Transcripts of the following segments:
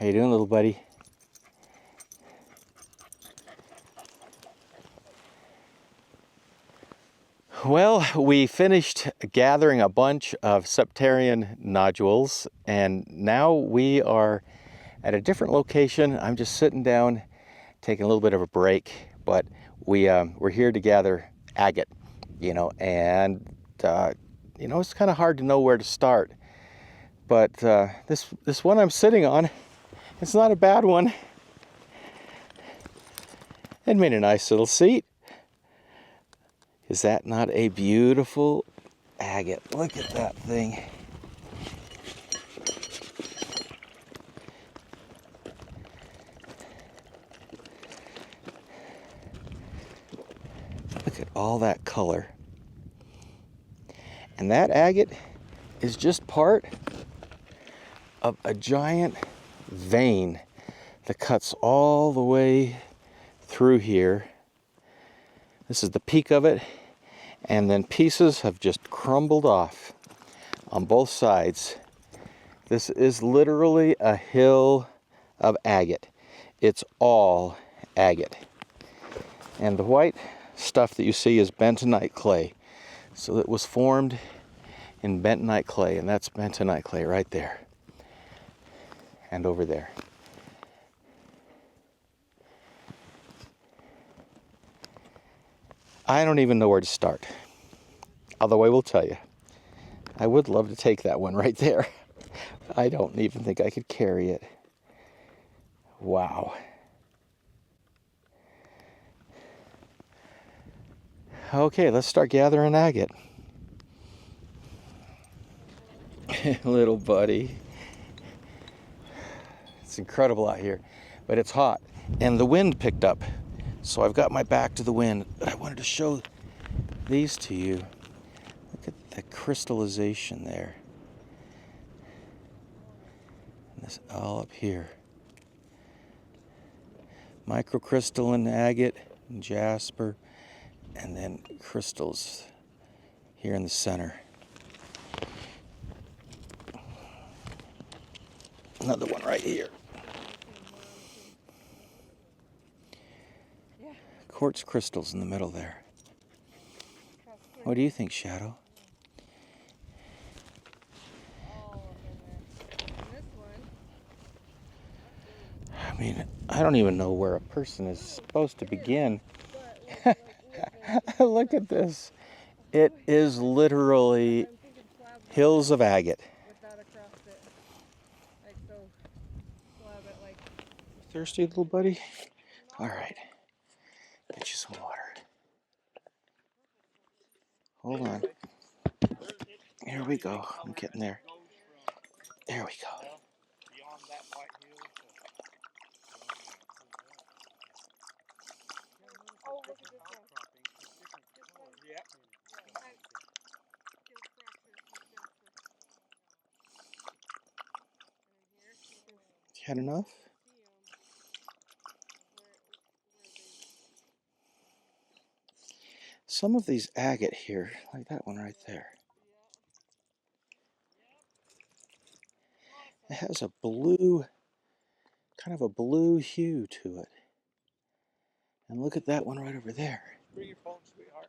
How you doing, little buddy? Well, we finished gathering a bunch of septarian nodules, and now we are at a different location. I'm just sitting down, taking a little bit of a break, but we're here to gather agate, and it's kind of hard to know where to start. But this one I'm sitting on, it's not a bad one. It made a nice little seat. Is that not a beautiful agate? Look at that thing. Look at all that color. And that agate is just part of a giant vein that cuts all the way through here. This is the peak of it, and then pieces have just crumbled off on both sides. This is literally a hill of agate. It's all agate. And the white stuff that you see is bentonite clay. So it was formed in bentonite clay, and that's bentonite clay right there and over there. I don't even know where to start. Although I will tell you, I would love to take that one right there. I don't even think I could carry it. Wow. Okay, let's start gathering agate. Little buddy. It's incredible out here, but it's hot. And the wind picked up. So I've got my back to the wind, but I wanted to show these to you. Look at the crystallization there. And this all up here. Microcrystalline agate and Jasper, and then crystals here in the center. Another one right here. Quartz crystals in the middle there. What do you think, Shadow? I mean, I don't even know where a person is supposed to begin. Look at this. It is literally hills of agate. Thirsty, little buddy? All right. Get you some water. Hold on. Here we go. I'm getting there. There we go. Had enough? Some of these agate here, like that one right there, it has a blue, kind of a blue hue to it. And look at that one right over there. Bring your phone, sweetheart.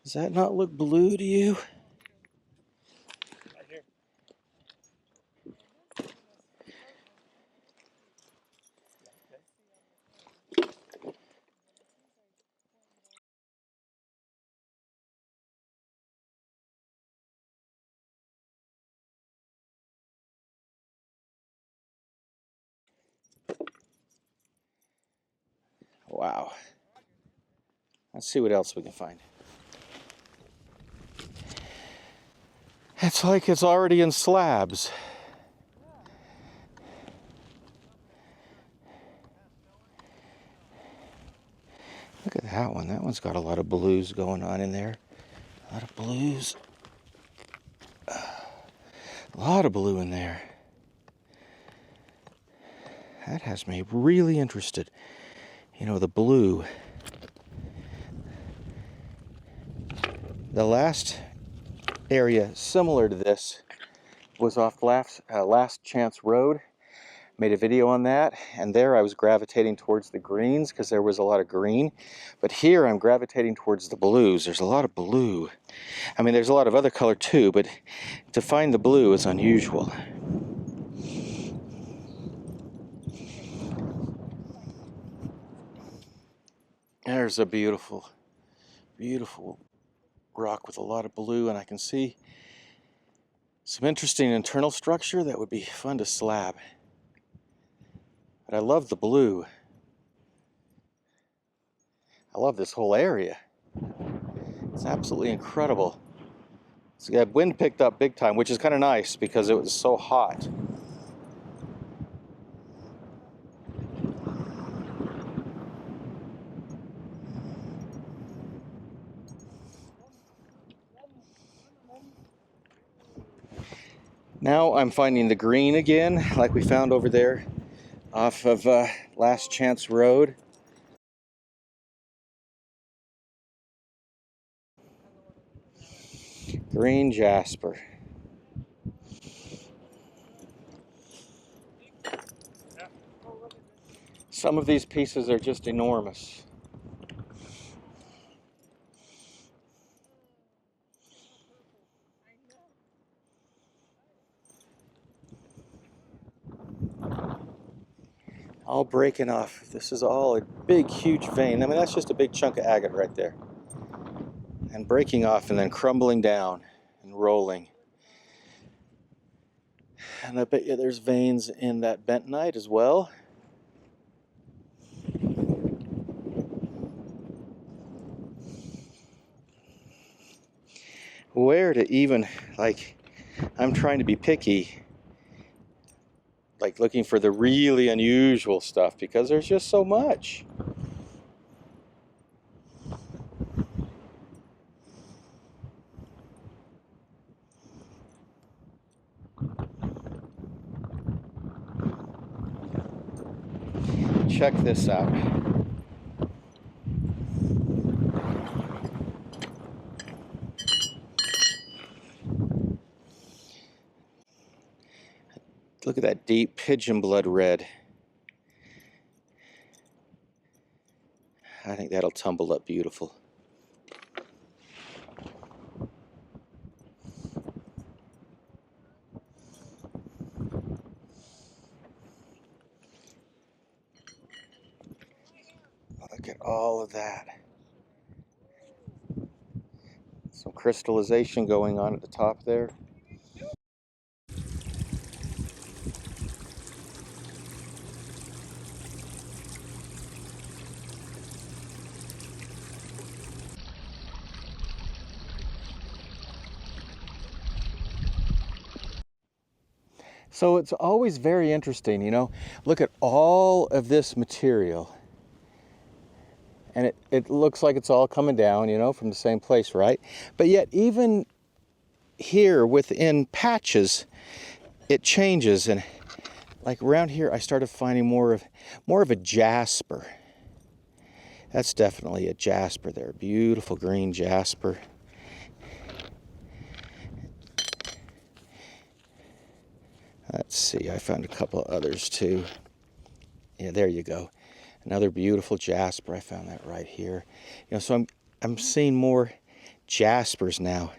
Does that not look blue to you? Right here. Wow. Let's see what else we can find. It's like it's already in slabs. Look at that one. That one's got a lot of blues going on in there. A lot of blues. A lot of blue in there. That has me really interested. You know, the blue. The last area similar to this was off Last Chance Road. Made a video on that, and there I was gravitating towards the greens because there was a lot of green. But here I'm gravitating towards the blues. There's a lot of blue. I mean, there's a lot of other color too, but to find the blue is unusual. There's a beautiful, beautiful rock with a lot of blue, and I can see some interesting internal structure that would be fun to slab. But I love the blue. I love this whole area. It's absolutely incredible. So yeah, wind picked up big time, which is kind of nice because it was so hot. Now I'm finding the green again, like we found over there off of Last Chance Road. Green jasper. Some of these pieces are just enormous. All breaking off. This is all a big, huge vein. I mean, that's just a big chunk of agate right there. And breaking off and then crumbling down and rolling. And I bet you there's veins in that bentonite as well. Where to even, like, I'm trying to be picky. Like looking for the really unusual stuff because there's just so much. Check this out. Look at that deep pigeon blood red. I think that'll tumble up beautiful. Look at all of that. Some crystallization going on at the top there. So it's always very interesting, you know, look at all of this material. And it looks like it's all coming down, you know, from the same place, right? But yet even here within patches, it changes. And like around here, I started finding more of a jasper. That's definitely a jasper there. Beautiful green jasper. Let's see, I found a couple of others too. Yeah, there you go. Another beautiful jasper. I found that right here. You know, so I'm seeing more jaspers now.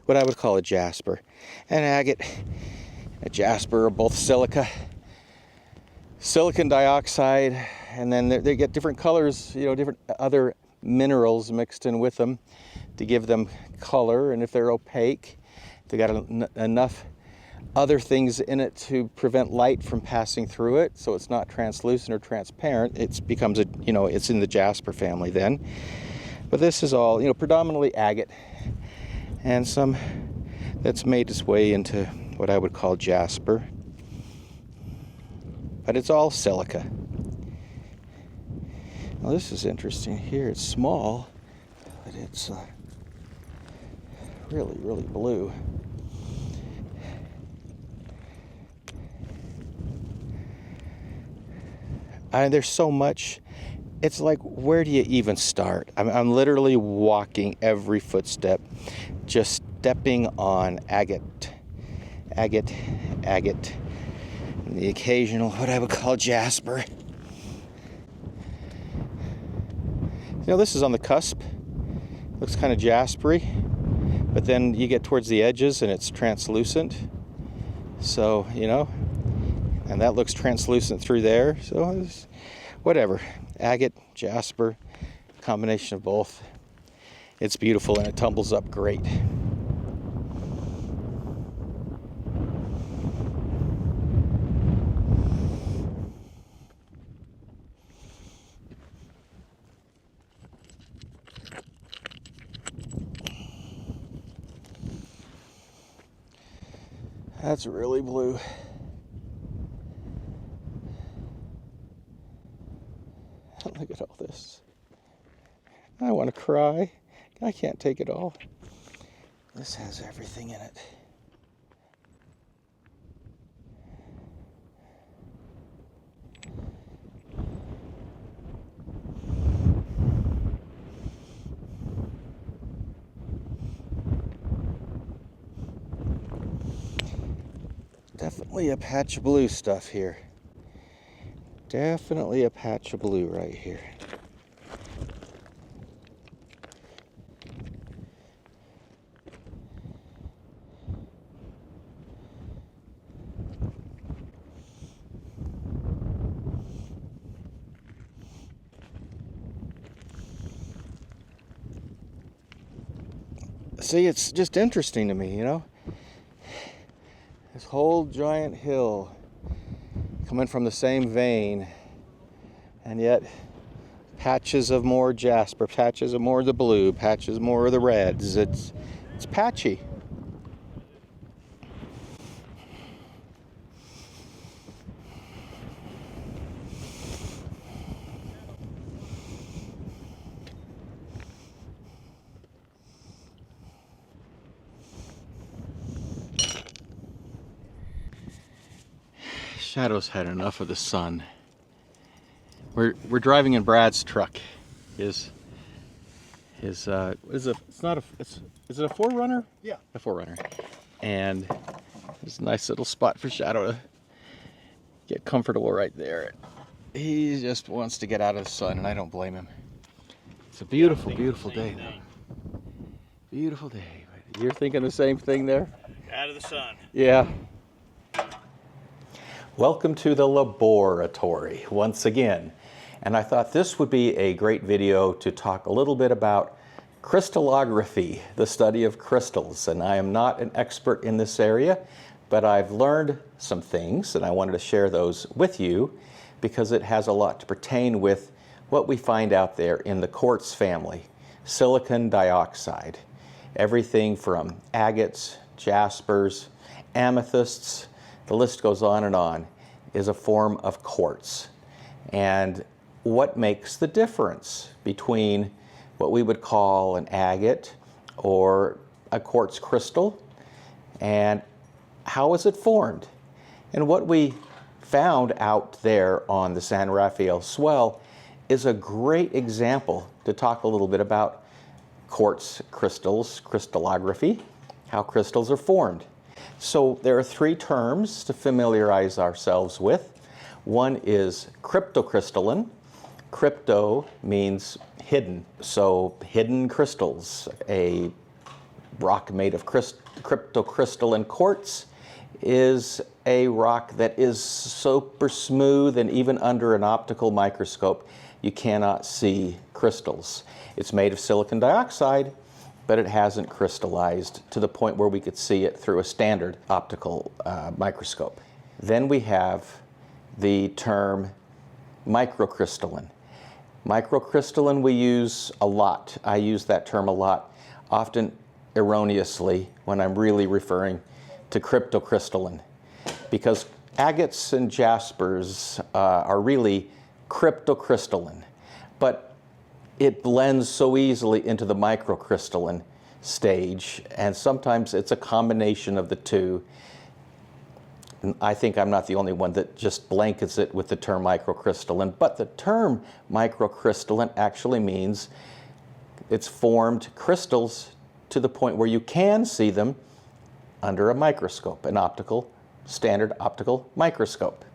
What I would call a jasper. An agate, a jasper are both silica. Silicon dioxide, and then they get different colors, you know, different other minerals mixed in with them to give them color. And if they're opaque, they got enough other things in it to prevent light from passing through it, so it's not translucent or transparent. It becomes a, you know, it's in the jasper family then. But this is all, you know, predominantly agate, and some that's made its way into what I would call jasper. But it's all silica. Well, this is interesting here. It's small, but it's really, really blue. There's so much. It's like, where do you even start? I'm literally walking every footstep, just stepping on agate agate, and the occasional, what I would call Jasper. You know, this is on the cusp. Looks kind of jaspery, but then you get towards the edges and it's translucent. So, you know, and that looks translucent through there. So, it's, whatever. Agate, Jasper, combination of both. It's beautiful and it tumbles up great. That's really blue. Look at all this. I want to cry. I can't take it all. This has everything in it. Definitely a patch of blue stuff here. Definitely a patch of blue right here. See, it's just interesting to me, you know? This whole giant hill coming from the same vein, and yet patches of more Jasper, patches of more of the blue, patches more of the reds. It's patchy. Shadow's had enough of the sun. We're driving in Brad's truck. Is it a 4Runner? Yeah. A 4Runner. And there's a nice little spot for Shadow to get comfortable right there. He just wants to get out of the sun, and I don't blame him. It's a beautiful, beautiful day though. Beautiful day. You're thinking the same thing there? Out of the sun. Yeah. Welcome to the laboratory once again. And I thought this would be a great video to talk a little bit about crystallography, the study of crystals. And I am not an expert in this area, but I've learned some things and I wanted to share those with you because it has a lot to pertain with what we find out there in the quartz family. Silicon dioxide, everything from agates, jaspers, amethysts, the list goes on, is a form of quartz. And what makes the difference between what we would call an agate or a quartz crystal, and how is it formed? And what we found out there on the San Rafael Swell is a great example to talk a little bit about quartz crystals, crystallography, how crystals are formed. So there are three terms to familiarize ourselves with. One is cryptocrystalline. Crypto means hidden. So hidden crystals, a rock made of cryptocrystalline quartz is a rock that is super smooth, and even under an optical microscope you cannot see crystals. It's made of silicon dioxide, but it hasn't crystallized to the point where we could see it through a standard optical microscope. Then we have the term microcrystalline. Microcrystalline we use a lot. I use that term a lot, often erroneously when I'm really referring to cryptocrystalline, because agates and jaspers are really cryptocrystalline, but it blends so easily into the microcrystalline stage, and sometimes it's a combination of the two. And I think I'm not the only one that just blankets it with the term microcrystalline, but the term microcrystalline actually means it's formed crystals to the point where you can see them under a microscope, an standard optical microscope.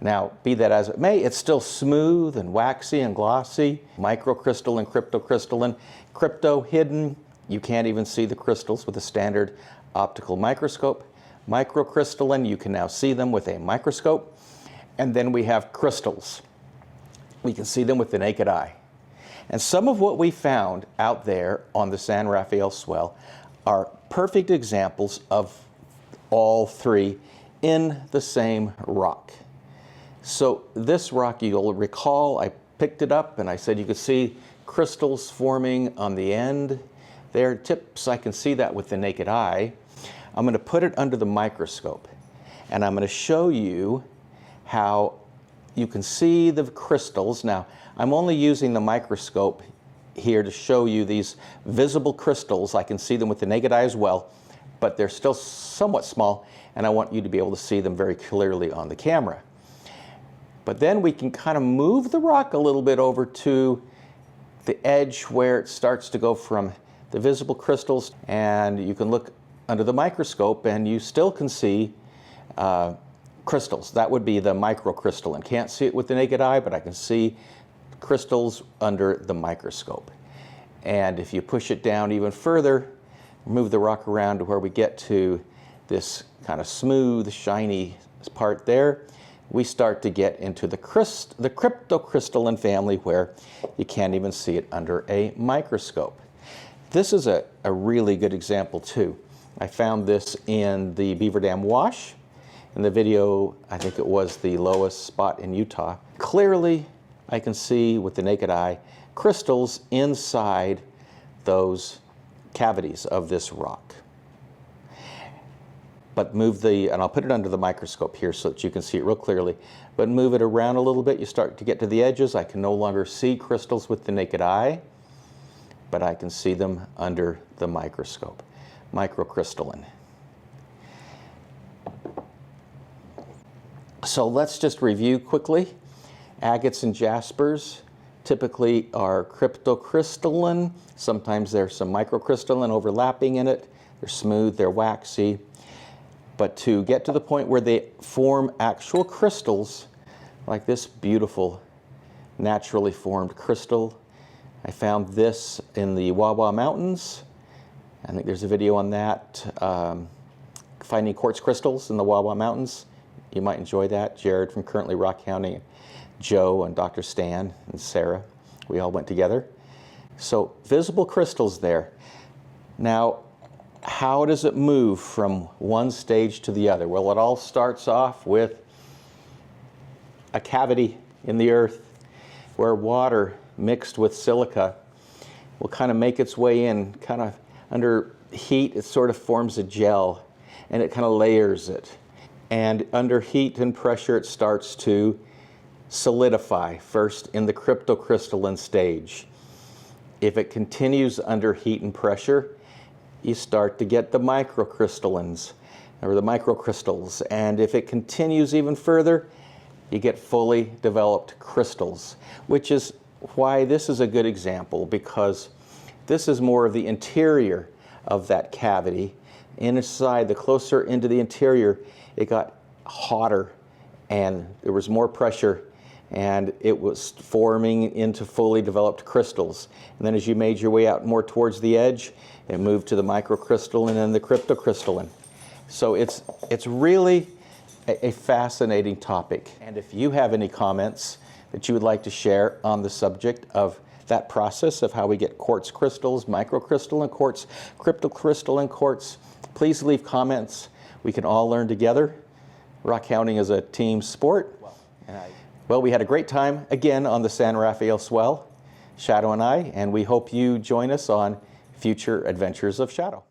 Now, be that as it may, it's still smooth and waxy and glossy. Microcrystalline, cryptocrystalline, crypto hidden. You can't even see the crystals with a standard optical microscope. Microcrystalline, you can now see them with a microscope. And then we have crystals. We can see them with the naked eye. And some of what we found out there on the San Rafael Swell are perfect examples of all three in the same rock. So this rock, you'll recall, I picked it up and I said you could see crystals forming on the end. There, tips, I can see that with the naked eye. I'm going to put it under the microscope and I'm going to show you how you can see the crystals. Now, I'm only using the microscope here to show you these visible crystals. I can see them with the naked eye as well, but they're still somewhat small and I want you to be able to see them very clearly on the camera. But then we can kind of move the rock a little bit over to the edge where it starts to go from the visible crystals, and you can look under the microscope and you still can see crystals. That would be the microcrystalline. Can't see it with the naked eye, but I can see crystals under the microscope. And if you push it down even further, move the rock around to where we get to this kind of smooth, shiny part there, we start to get into the cryptocrystalline family where you can't even see it under a microscope. This is a really good example too. I found this in the Beaver Dam Wash. In the video, I think it was the lowest spot in Utah. Clearly, I can see with the naked eye crystals inside those cavities of this rock. But move and I'll put it under the microscope here so that you can see it real clearly, but move it around a little bit, you start to get to the edges. I can no longer see crystals with the naked eye, but I can see them under the microscope. Microcrystalline. So let's just review quickly. Agates and Jaspers typically are cryptocrystalline. Sometimes there's some microcrystalline overlapping in it. They're smooth, they're waxy. But to get to the point where they form actual crystals, like this beautiful naturally formed crystal, I found this in the Wawa Mountains. I think there's a video on that, finding quartz crystals in the Wawa Mountains. You might enjoy that. Jared from Currently Rockhounding, Joe and Dr. Stan and Sarah, we all went together. So visible crystals there. Now, how does it move from one stage to the other? Well, it all starts off with a cavity in the earth where water mixed with silica will kind of make its way in, kind of under heat, it sort of forms a gel and it kind of layers it. And under heat and pressure, it starts to solidify, first in the cryptocrystalline stage. If it continues under heat and pressure, you start to get the microcrystallines, or the microcrystals. And if it continues even further, you get fully developed crystals, which is why this is a good example, because this is more of the interior of that cavity. Inside, the closer into the interior, it got hotter and there was more pressure and it was forming into fully developed crystals. And then as you made your way out more towards the edge, it moved to the microcrystalline and the cryptocrystalline. So it's really a fascinating topic. And if you have any comments that you would like to share on the subject of that process of how we get quartz crystals, microcrystalline quartz, cryptocrystalline quartz, please leave comments. We can all learn together. Rockhounding is a team sport. Well, we had a great time again on the San Rafael Swell, Shadow and I, and we hope you join us on future adventures of Shadow.